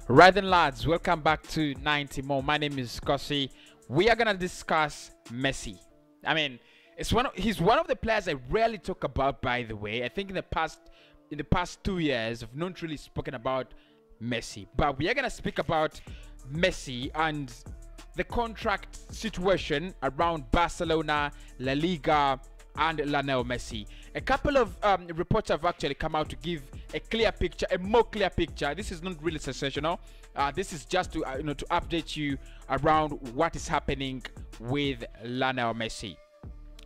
Right then, lads, welcome back to 90 More. My name is Cossyz. We are gonna discuss MESSI. I mean, he's one of the players I rarely talk about. By the way, I think in the past 2 years, I've not really spoken about MESSI, but we are gonna speak about MESSI and the contract situation around Barcelona, La Liga, and Lionel Messi. A couple of reports have actually come out to give a more clear picture. This is not really sensational. This is just to to update you around what is happening with Lionel Messi.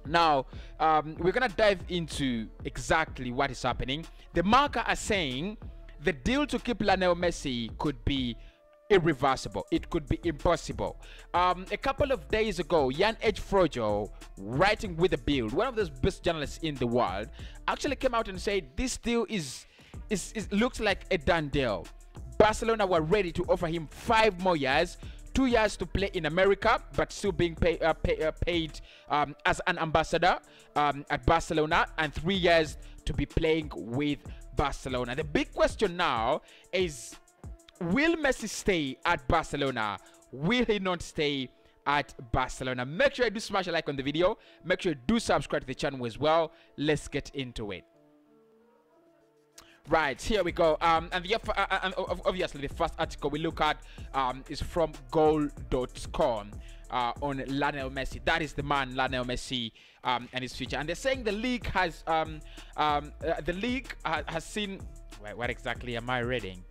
Now, we're gonna dive into exactly what is happening. The marker are saying the deal to keep Lionel Messi could be irreversible. It could be impossible. A couple of days ago, Jan H. Frojo, writing with the Build, one of those best journalists in the world, actually came out and said this deal looks like a done deal. Barcelona were ready to offer him 5 more years, 2 years to play in America, but still being paid as an ambassador at Barcelona, and 3 years to be playing with Barcelona. The big question now is, will Messi stay at Barcelona? Will he not stay at Barcelona? Make sure you do smash a like on the video. Make sure you do subscribe to the channel as well. Let's get into it. Right, here we go. And obviously the first article we look at is from goal.com on Lionel Messi. That is the man, Lionel Messi, and his future. And they're saying the league has seen, what exactly am I reading?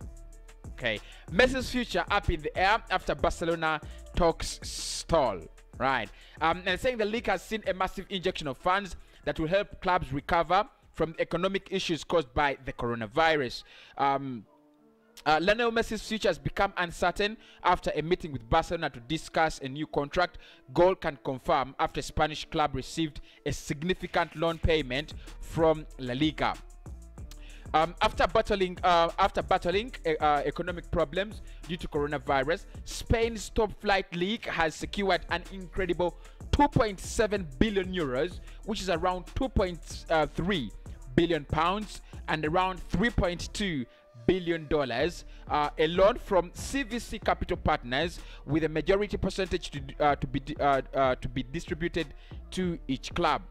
Okay, Messi's future up in the air after Barcelona talks stall. Right, and saying the league has seen a massive injection of funds that will help clubs recover from economic issues caused by the coronavirus. Lionel Messi's future has become uncertain after a meeting with Barcelona to discuss a new contract. Goal can confirm after a Spanish club received a significant loan payment from La Liga. After battling economic problems due to coronavirus, Spain's top flight league has secured an incredible 2.7 billion euros, which is around 2.3 billion pounds and around 3.2 billion dollars, a loan from CVC Capital Partners with a majority percentage to be distributed to each club.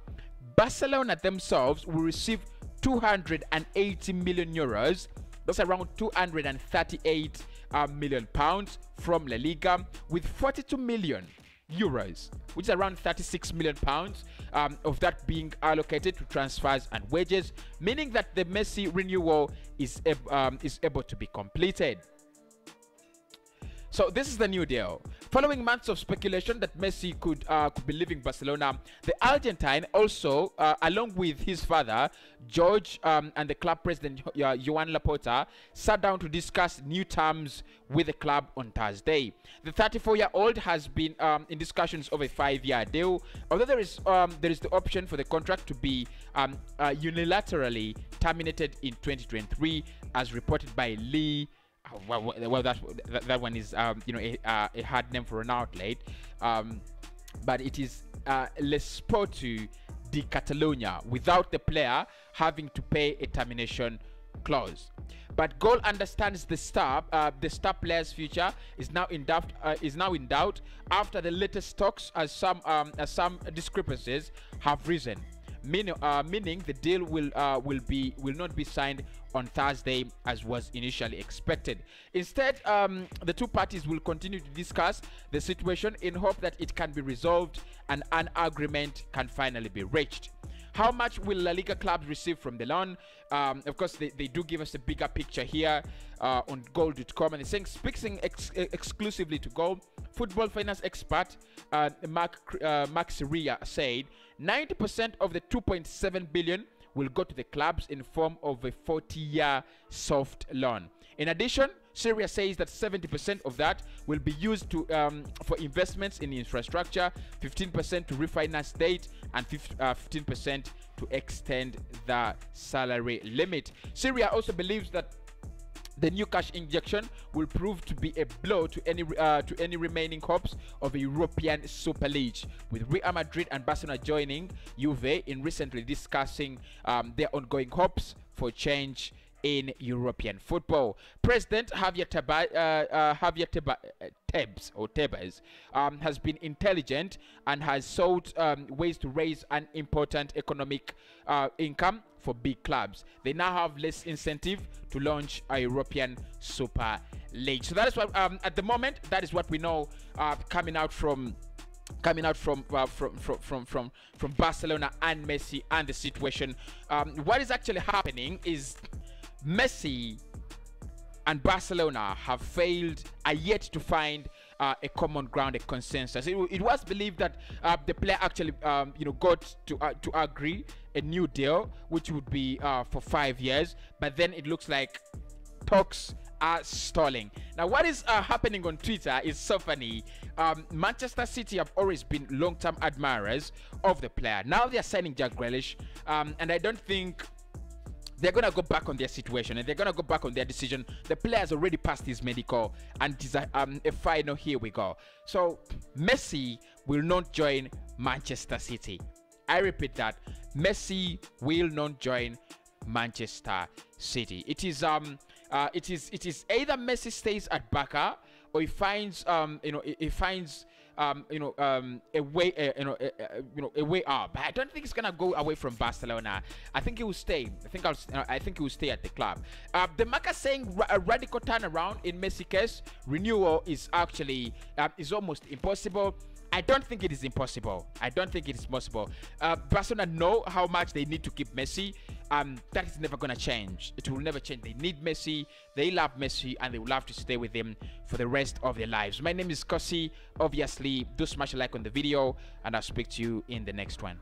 Barcelona themselves will receive 280 million euros, that's around 238 million pounds from La Liga, with 42 million euros, which is around 36 million pounds of that being allocated to transfers and wages, meaning that the Messi renewal is able to be completed. So this is the new deal. Following months of speculation that Messi could be leaving Barcelona, the Argentine also, along with his father, George, and the club president, Joan Laporta, sat down to discuss new terms with the club on Thursday. The 34-year-old has been in discussions of a 5-year deal, although there is the option for the contract to be unilaterally terminated in 2023, as reported by Lee. Well, that one is a hard name for an outlet, but it is L'Esportiu de Catalunya, without the player having to pay a termination clause. But Goal understands the star player's future is now in doubt after the latest talks, as some discrepancies have risen. Meaning the deal will not be signed on Thursday as was initially expected. Instead, the two parties will continue to discuss the situation in hope that it can be resolved and an agreement can finally be reached. How much will La Liga clubs receive from the loan? Of course, they do give us a bigger picture here on goal.com, and they're saying, speaking exclusively to Goal, football finance expert Mark Syria said 90% of the 2.7 billion will go to the clubs in form of a 40-year soft loan. In addition, Syria says that 70% of that will be used for investments in infrastructure, 15% to refinance debt, and 15% to extend the salary limit. Syria also believes that the new cash injection will prove to be a blow to any remaining hopes of a European Super League, with Real Madrid and Barcelona joining Juve in recently discussing their ongoing hopes for change in European football. President Tebas has been intelligent and has sought ways to raise an important economic income for big clubs. They now have less incentive to launch a European Super League. So that is what at the moment, that is what we know coming out from Barcelona and Messi and the situation. What is actually happening is Messi and Barcelona have failed, are yet to find a common ground, a consensus. It was believed that the player actually, got to agree a new deal, which would be for 5 years. But then it looks like talks are stalling. Now, what is happening on Twitter is so funny. Manchester City have always been long-term admirers of the player. Now they are signing Jack Grealish, and I don't think they're gonna go back on their situation, and they're gonna go back on their decision. The player's already passed his medical, and it is a final. Here we go. So Messi will not join Manchester City. I repeat that Messi will not join Manchester City. It is either Messi stays at Barca or he finds a way up. I don't think he's gonna go away from Barcelona. I think he will stay. I think he will stay at the club. The market saying a radical turnaround in Messi case, renewal is actually is almost impossible. I don't think it is impossible. I don't think it is possible. Barcelona know how much they need to keep Messi. That is never gonna change. It will never change. They need Messi. They love Messi, and they will have to stay with him for the rest of their lives. My name is Cossyz. Obviously, do smash a like on the video, and I'll speak to you in the next one.